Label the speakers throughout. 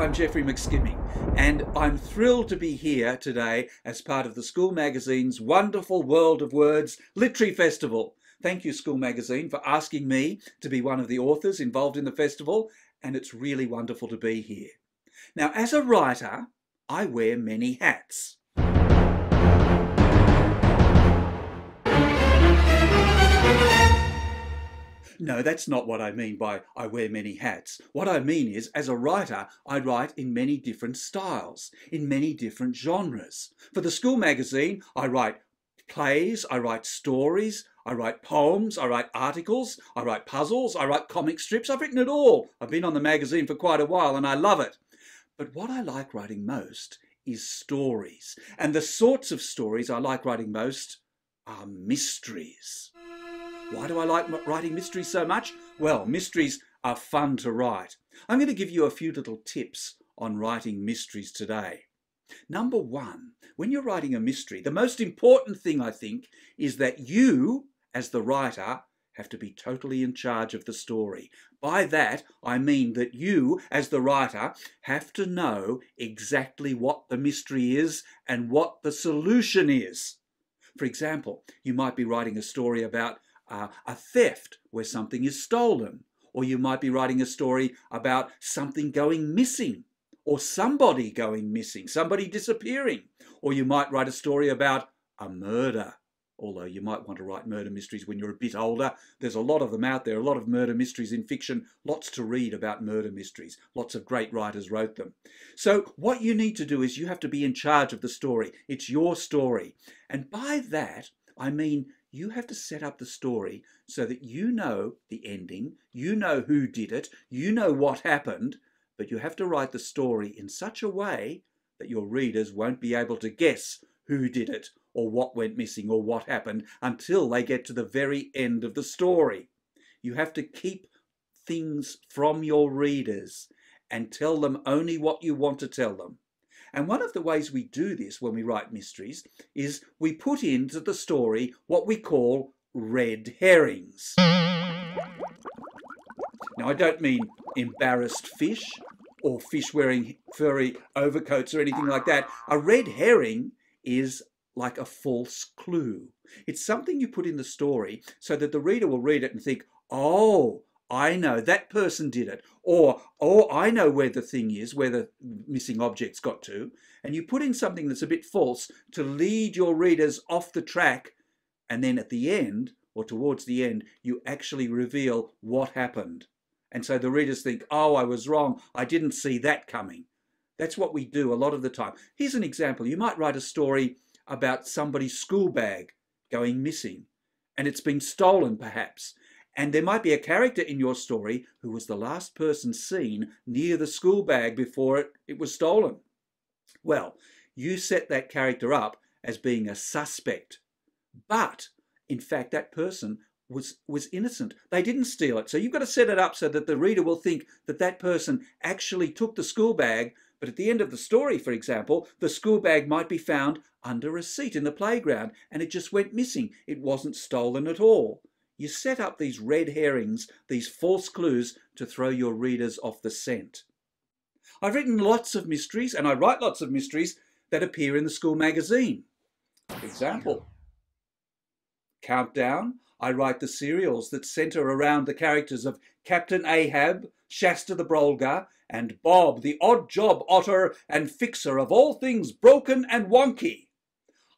Speaker 1: I'm Geoffrey McSkimming, and I'm thrilled to be here today as part of the School Magazine's wonderful World of Words Literary Festival. Thank you, School Magazine, for asking me to be one of the authors involved in the festival, and it's really wonderful to be here. Now, as a writer, I wear many hats. No, that's not what I mean by I wear many hats. What I mean is, as a writer, I write in many different styles, in many different genres. For the School Magazine, I write plays, I write stories, I write poems, I write articles, I write puzzles, I write comic strips. I've written it all. I've been on the magazine for quite a while and I love it. But what I like writing most is stories. And the sorts of stories I like writing most are mysteries. Why do I like writing mysteries so much? Well, mysteries are fun to write. I'm going to give you a few little tips on writing mysteries today. Number one, when you're writing a mystery, the most important thing, I think, is that you, as the writer, have to be totally in charge of the story. By that, I mean that you, as the writer, have to know exactly what the mystery is and what the solution is. For example, you might be writing a story about a theft where something is stolen, or you might be writing a story about something going missing, or somebody going missing, somebody disappearing, or you might write a story about a murder, although you might want to write murder mysteries when you're a bit older. There's a lot of them out there, a lot of murder mysteries in fiction, lots to read about murder mysteries. Lots of great writers wrote them. So what you need to do is you have to be in charge of the story. It's your story. And by that, I mean you have to set up the story so that you know the ending, you know who did it, you know what happened, but you have to write the story in such a way that your readers won't be able to guess who did it or what went missing or what happened until they get to the very end of the story. You have to keep things from your readers and tell them only what you want to tell them. And one of the ways we do this when we write mysteries is we put into the story what we call red herrings. Now, I don't mean embarrassed fish or fish wearing furry overcoats or anything like that. A red herring is like a false clue. It's something you put in the story so that the reader will read it and think, oh, I know that person did it, or oh, I know where the thing is, where the missing object's got to, and you put in something that's a bit false to lead your readers off the track, and then at the end, or towards the end, you actually reveal what happened. And so the readers think, oh, I was wrong, I didn't see that coming. That's what we do a lot of the time. Here's an example. You might write a story about somebody's school bag going missing, and it's been stolen perhaps. And there might be a character in your story who was the last person seen near the school bag before it was stolen. Well, you set that character up as being a suspect. But, in fact, that person was innocent. They didn't steal it. So you've got to set it up so that the reader will think that that person actually took the school bag. But at the end of the story, for example, the school bag might be found under a seat in the playground and it just went missing. It wasn't stolen at all. You set up these red herrings, these false clues, to throw your readers off the scent. I've written lots of mysteries, and I write lots of mysteries that appear in the School Magazine. For example, Countdown, I write the serials that centre around the characters of Captain Ahab, Shasta the Brolga, and Bob, the odd job otter and fixer of all things broken and wonky.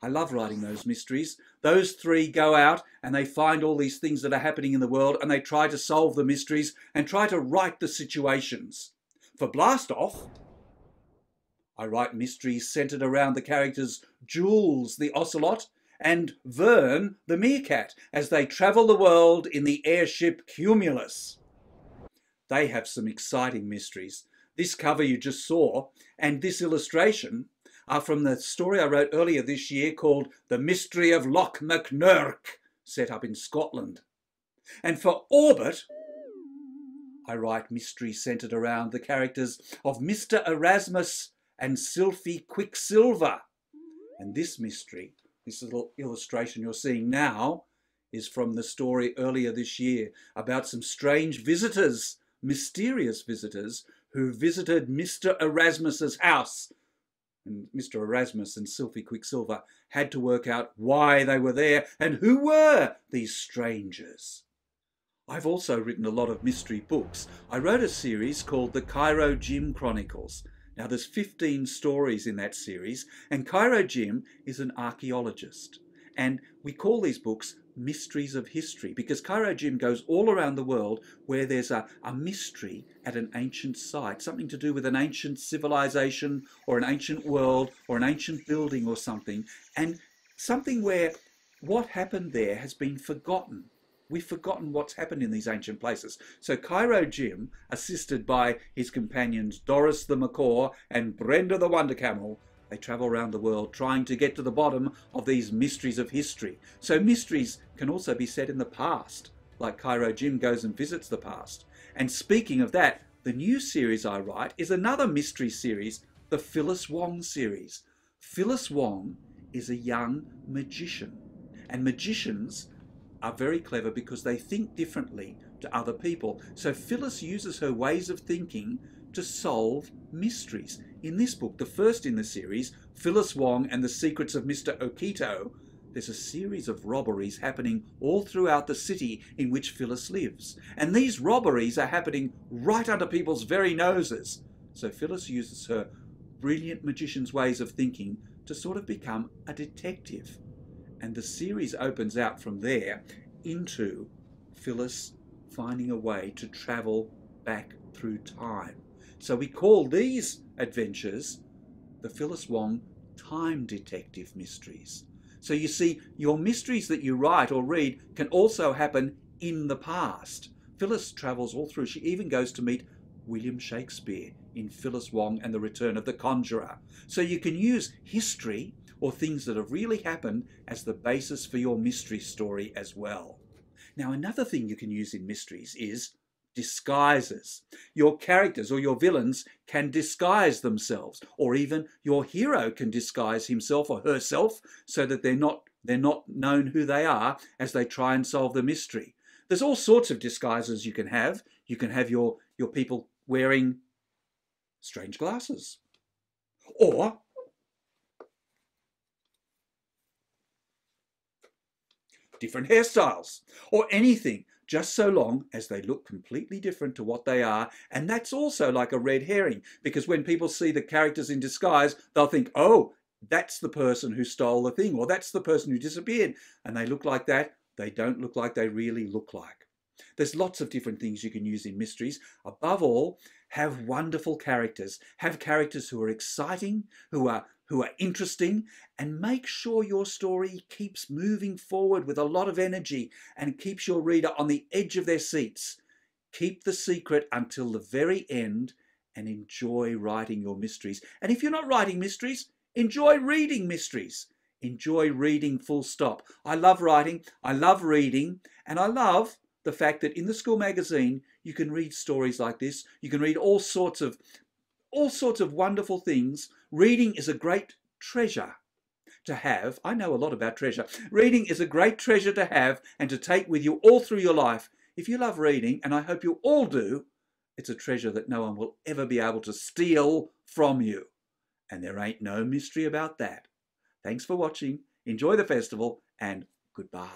Speaker 1: I love writing those mysteries. Those three go out and they find all these things that are happening in the world and they try to solve the mysteries and try to write the situations. For Blastoff, I write mysteries centred around the characters Jules the Ocelot and Vern the Meerkat as they travel the world in the airship Cumulus. They have some exciting mysteries. This cover you just saw and this illustration are from the story I wrote earlier this year called The Mystery of Loch Mcnerch, set up in Scotland. And for Orbit, I write mysteries centred around the characters of Mr. Erasmus and Sylphie Quicksilver. And this mystery, this little illustration you're seeing now, is from the story earlier this year about some strange visitors, mysterious visitors, who visited Mr. Erasmus's house. And Mr. Erasmus and Sylvie Quicksilver had to work out why they were there and who were these strangers. I've also written a lot of mystery books. I wrote a series called the Cairo Jim Chronicles. Now there's 15 stories in that series, and Cairo Jim is an archaeologist. And we call these books Mysteries of History because Cairo Jim goes all around the world where there's a mystery at an ancient site, something to do with an ancient civilization or an ancient world or an ancient building or something, and something where what happened there has been forgotten. We've forgotten what's happened in these ancient places. So Cairo Jim, assisted by his companions Doris the Macaw and Brenda the Wonder Camel, they travel around the world trying to get to the bottom of these mysteries of history. So mysteries can also be set in the past, like Cairo Jim goes and visits the past. And speaking of that, the new series I write is another mystery series, the Phyllis Wong series. Phyllis Wong is a young magician, and magicians are very clever because they think differently to other people. So Phyllis uses her ways of thinking to solve mysteries. In this book, the first in the series, Phyllis Wong and the Secrets of Mr. Okito, there's a series of robberies happening all throughout the city in which Phyllis lives. And these robberies are happening right under people's very noses. So Phyllis uses her brilliant magician's ways of thinking to sort of become a detective. And the series opens out from there into Phyllis finding a way to travel back through time. So we call these adventures the Phyllis Wong Time Detective Mysteries. So you see, your mysteries that you write or read can also happen in the past. Phyllis travels all through. She even goes to meet William Shakespeare in Phyllis Wong and the Return of the Conjurer. So you can use history or things that have really happened as the basis for your mystery story as well. Now, another thing you can use in mysteries is disguises. Your characters or your villains can disguise themselves, or even your hero can disguise himself or herself so that they're not known who they are as they try and solve the mystery. There's all sorts of disguises you can have. You can have your people wearing strange glasses, or different hairstyles, or anything, just so long as they look completely different to what they are. And that's also like a red herring, because when people see the characters in disguise, they'll think, oh, that's the person who stole the thing, or that's the person who disappeared. And they look like that. They don't look like they really look like. There's lots of different things you can use in mysteries. Above all, have wonderful characters. Have characters who are exciting, who are interesting, and make sure your story keeps moving forward with a lot of energy and keeps your reader on the edge of their seats. Keep the secret until the very end and enjoy writing your mysteries. And if you're not writing mysteries, enjoy reading mysteries. Enjoy reading full stop. I love writing, I love reading, and I love the fact that in the school magazine you can read stories like this. You can read all sorts of wonderful things. Reading is a great treasure to have. I know a lot about treasure. Reading is a great treasure to have and to take with you all through your life. If you love reading, and I hope you all do, it's a treasure that no one will ever be able to steal from you. And there ain't no mystery about that. Thanks for watching. Enjoy the festival, and goodbye.